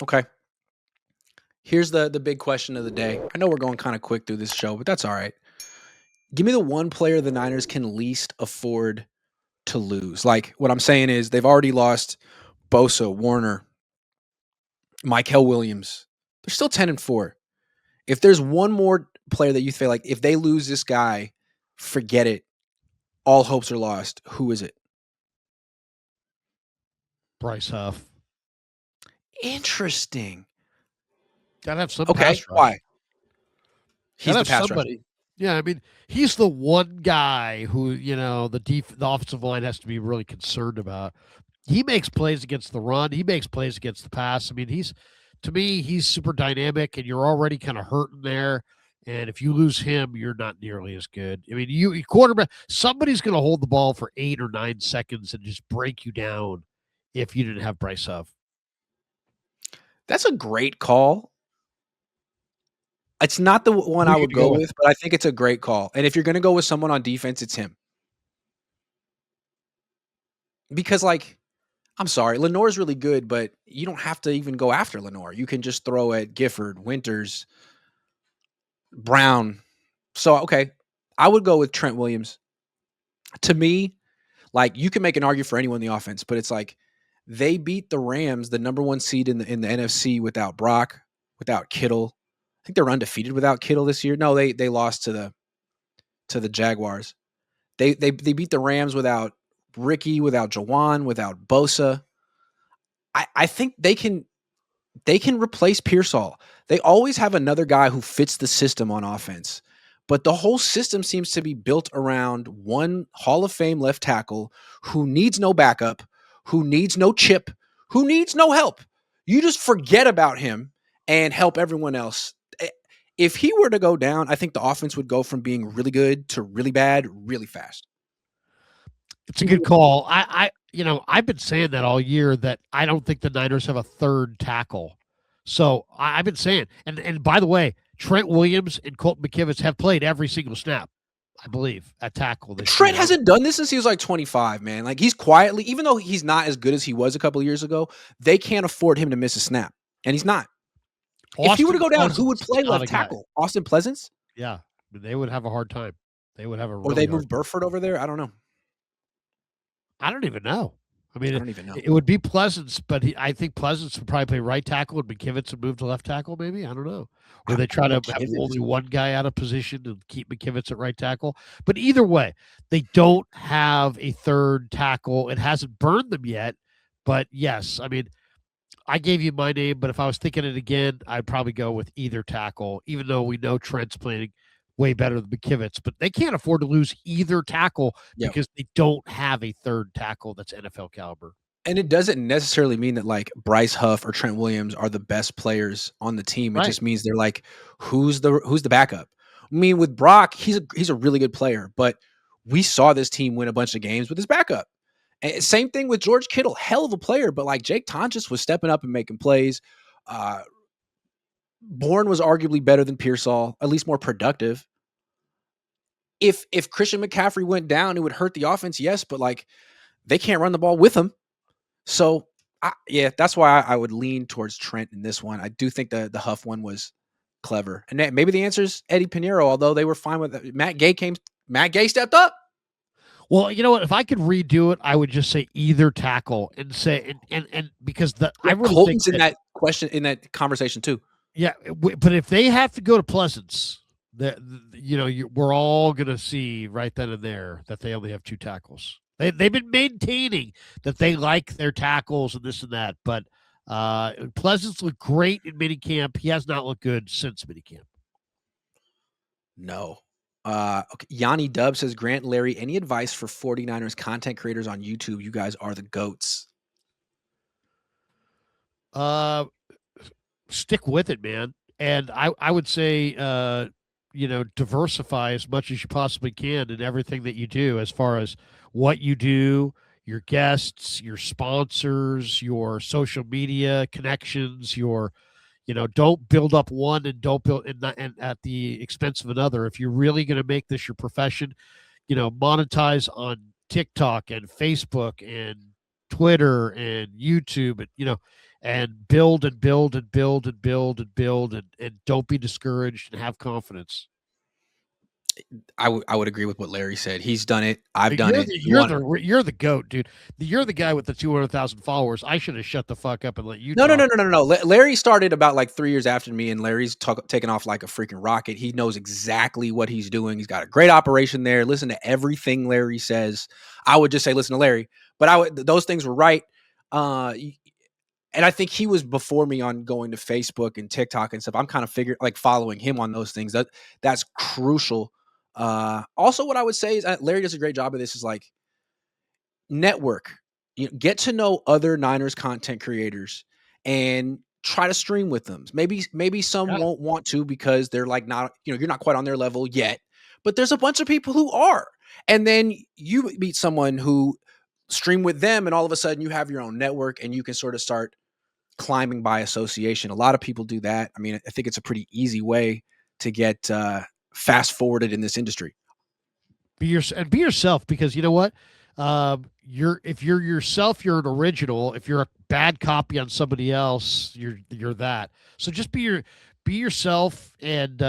Okay. Here's the big question of the day. I know we're going kind of quick through this show, but that's all right. Give me the one player the Niners can least afford to lose. Like what I'm saying is they've already lost Bosa, Warner, Michael Williams. They're still 10-4. If there's one more player that you feel like if they lose this guy, forget it. All hopes are lost. Who is it? Bryce Huff. Interesting. Gotta have some Okay. pass rush. Why? He's Gotta the have pass somebody. rusher. Yeah, I mean, he's the one guy who, the offensive line has to be really concerned about. He makes plays against the run. He makes plays against the pass. I mean, to me, he's super dynamic, and you're already kind of hurting there. And if you lose him, you're not nearly as good. I mean, you quarterback, somebody's going to hold the ball for 8 or 9 seconds and just break you down if you didn't have Bryce Huff. That's a great call. It's not the one I would go with, but I think it's a great call. And if you're going to go with someone on defense, it's him. Because, like, I'm sorry, Lenore's really good, but you don't have to even go after Lenore. You can just throw at Gifford, Winters, Brown. So, okay, I would go with Trent Williams. To me, like, you can make an argument for anyone in the offense, but it's like they beat the Rams, the number 1 seed in the NFC, without Brock, without Kittle. I think they're undefeated without Kittle this year. No, they lost to the Jaguars. They beat the Rams without Ricky, without Jawan, without Bosa. I think they can replace Pearsall. They always have another guy who fits the system on offense. But the whole system seems to be built around one Hall of Fame left tackle who needs no backup, who needs no chip, who needs no help. You just forget about him and help everyone else. If he were to go down, I think the offense would go from being really good to really bad really fast. It's a good call. I've been saying that all year that I don't think the Niners have a third tackle. So I've been saying, and by the way, Trent Williams and Colton McKivitz have played every single snap, I believe, at tackle this Trent year. hasn't done this since he was like 25, man. Like he's quietly, even though he's not as good as he was a couple of years ago, they can't afford him to miss a snap, and he's not. If he were to go down, who would play left tackle? Austin Pleasance? Yeah, they would have a hard time. They would have a or really they move Burford over there. I don't know. I don't even know. I mean, I don't even know. It would be Pleasance, but I think Pleasance would probably play right tackle and McKivitz would move to left tackle, maybe. I don't know. Or they try to have only one guy out of position and keep McKivitz at right tackle. But either way, they don't have a third tackle. It hasn't burned them yet. But yes, I mean, I gave you my name, but if I was thinking it again, I'd probably go with either tackle, even though we know Trent's playing way better than McKivitz, but they can't afford to lose either tackle because they don't have a third tackle that's NFL caliber. And it doesn't necessarily mean that like Bryce Huff or Trent Williams are the best players on the team. It just means they're like, who's the backup? I mean, with Brock, he's a really good player, but we saw this team win a bunch of games with his backup. And same thing with George Kittle, hell of a player, but like Jake Tonjes was stepping up and making plays. Bourne was arguably better than Pearsall, at least more productive. If Christian McCaffrey went down, it would hurt the offense, yes, but like they can't run the ball with him. So that's why I would lean towards Trent in this one. I do think the Huff one was clever, and maybe the answer is Eddie Pinheiro. Although they were fine with it. Matt Gay stepped up. Well, you know what? If I could redo it, I would just say either tackle and say and because I really Colton's think in that question in that conversation too. Yeah, but if they have to go to Pleasance, we're all going to see right then and there that they only have 2 tackles. They've been maintaining that they like their tackles and this and that, but Pleasance looked great in minicamp. He has not looked good since minicamp. No. Okay. Yanni Dub says, Grant, Larry, any advice for 49ers content creators on YouTube? You guys are the GOATs. Stick with it, man. And I would say, diversify as much as you possibly can in everything that you do, as far as what you do, your guests, your sponsors, your social media connections, don't build up one and don't build and at the expense of another. If you're really going to make this your profession, monetize on TikTok and Facebook and Twitter and YouTube, and and build and build and build and build and build and don't be discouraged and have confidence. I would agree with what Larry said. He's done it. I've done You're it. the He you're won. the you're the goat, dude. You're the guy with the 200,000 followers. I should have shut the fuck up and let you No, no, talk. no, no, no, no. Larry started about like 3 years after me, and Larry's taking off like a freaking rocket. He knows exactly what he's doing. He's got a great operation there. Listen to everything Larry says. I would just say listen to Larry, but those things were right. Uh, and I think he was before me on going to Facebook and TikTok and stuff. I'm kind of following him on those things. That's crucial. Also, what I would say is Larry does a great job of this. Is like network. Get to know other Niners content creators and try to stream with them. Maybe some Yeah. won't want to because they're like not, you're not quite on their level yet, but there's a bunch of people who are. And then you meet someone who stream with them and all of a sudden you have your own network and you can sort of start climbing by association. A lot of people do that. I mean, I think it's a pretty easy way to get fast forwarded in this industry. Be yourself, because you know what? You're if you're yourself, you're an original. If you're a bad copy on somebody else, you're that. So just be yourself, and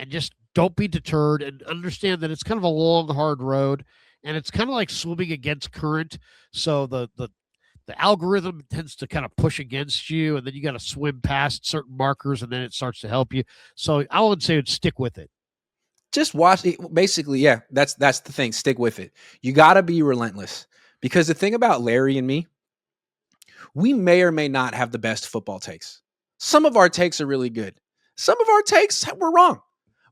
just don't be deterred, and understand that it's kind of a long, hard road, and it's kind of like swimming against current. So the algorithm tends to kind of push against you, and then you got to swim past certain markers, and then it starts to help you. So I would say stick with it. Just watch it. Basically, yeah, that's the thing. Stick with it. You got to be relentless because the thing about Larry and me, we may or may not have the best football takes. Some of our takes are really good. Some of our takes were wrong.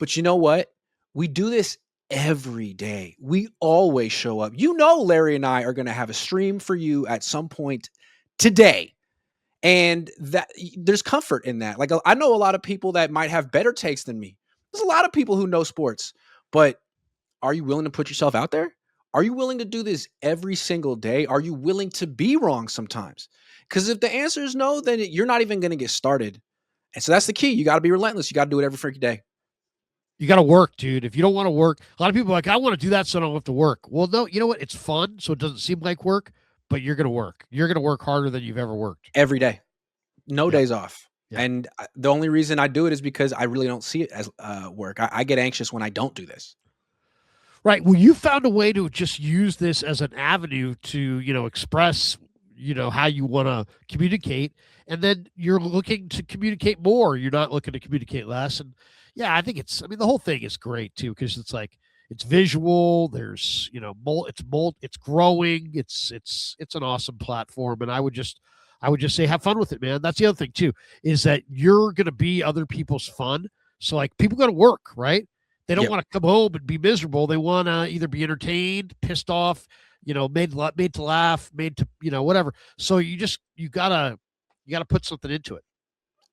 But you know what? We do this every day. We always show up. Larry and I are going to have a stream for you at some point today. And that there's comfort in that. Like I know a lot of people that might have better takes than me. There's a lot of people who know sports, but are you willing to put yourself out there? Are you willing to do this every single day? Are you willing to be wrong sometimes? Because if the answer is no, then you're not even going to get started. And so that's the key. You got to be relentless. You got to do it every freaking day. You got to work, dude. If you don't want to work, a lot of people are like, I want to do that so I don't have to work. Well, no, you know what? It's fun, so it doesn't seem like work, but you're going to work. You're going to work harder than you've ever worked. Every day. No Yep. days off. Yep. And the only reason I do it is because I really don't see it as work. I get anxious when I don't do this. Right. Well, you found a way to just use this as an avenue to, express, how you want to communicate. And then you're looking to communicate more. You're not looking to communicate less. And yeah, I mean, the whole thing is great too, because it's like, it's visual. There's, it's growing. It's an awesome platform. And I would just say, have fun with it, man. That's the other thing too, is that you're going to be other people's fun. So like people got to work, right? They don't Yep. want to come home and be miserable. They want to either be entertained, pissed off, made to laugh, made to, whatever. So you gotta put something into it.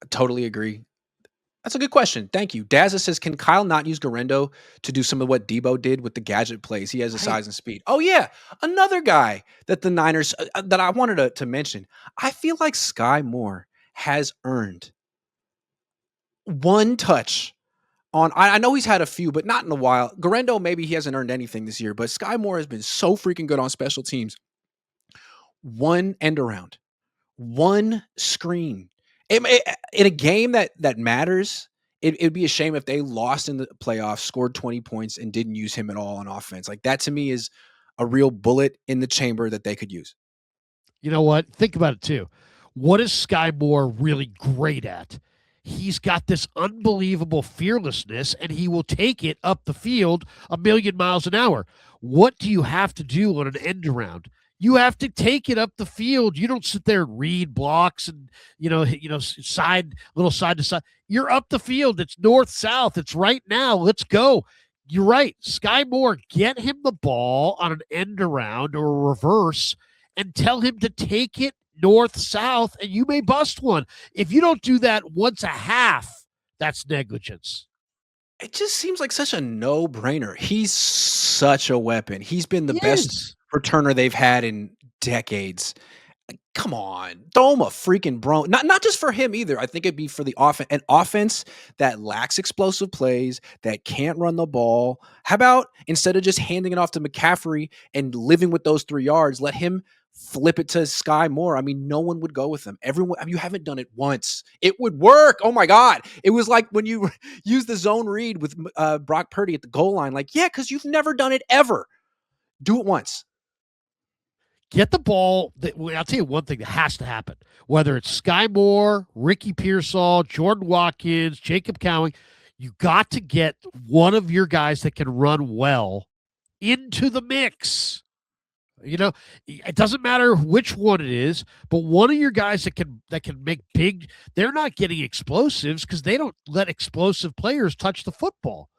I totally agree. That's a good question. Thank you. Dazza says, can Kyle not use Garendo to do some of what Debo did with the gadget plays? He has the Right. size and speed. Oh, yeah. Another guy that the Niners, that I wanted to mention. I feel like Sky Moore has earned one touch on. I know he's had a few, but not in a while. Garendo, maybe he hasn't earned anything this year, but Sky Moore has been so freaking good on special teams. One end around, one screen. In a game that matters, it'd be a shame if they lost in the playoffs, scored 20 points, and didn't use him at all on offense. Like that to me is a real bullet in the chamber that they could use. You know what? Think about it too. What is Sky Moore really great at? He's got this unbelievable fearlessness, and he will take it up the field a million miles an hour. What do you have to do on an end around? You have to take it up the field. You don't sit there and read blocks and side to side. You're up the field. It's north south. It's right now. Let's go. You're right. Sky Moore, get him the ball on an end around or a reverse and tell him to take it north south, and you may bust one. If you don't do that once a half, that's negligence. It just seems like such a no-brainer. He's such a weapon. He's been the He best is. returner they've had in decades. Come on, throw him a freaking bro. Not just for him either. I think it'd be for the offense. An offense that lacks explosive plays, that can't run the ball. How about instead of just handing it off to McCaffrey and living with those 3 yards, let him flip it to Sky Moore. I mean, no one would go with him. Everyone, I mean, you haven't done it once. It would work. Oh my God. It was like when you use the zone read with Brock Purdy at the goal line. Like, yeah, because you've never done it ever. Do it once. Get the ball. I'll tell you one thing that has to happen. Whether it's Sky Moore, Ricky Pearsall, Jordan Watkins, Jacob Cowing, you got to get one of your guys that can run well into the mix. You know, it doesn't matter which one it is, but one of your guys that can make big. They're not getting explosives because they don't let explosive players touch the football.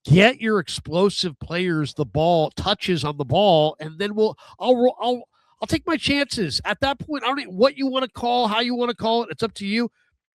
Get your explosive players the ball, touches on the ball, and then I'll take my chances. At that point, I don't know what you want to call, how you want to call it. It's up to you.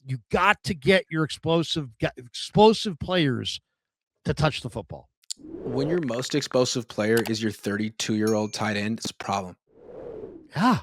You got to get your explosive players to touch the football. When your most explosive player is your 32-year-old tight end, it's a problem. Yeah.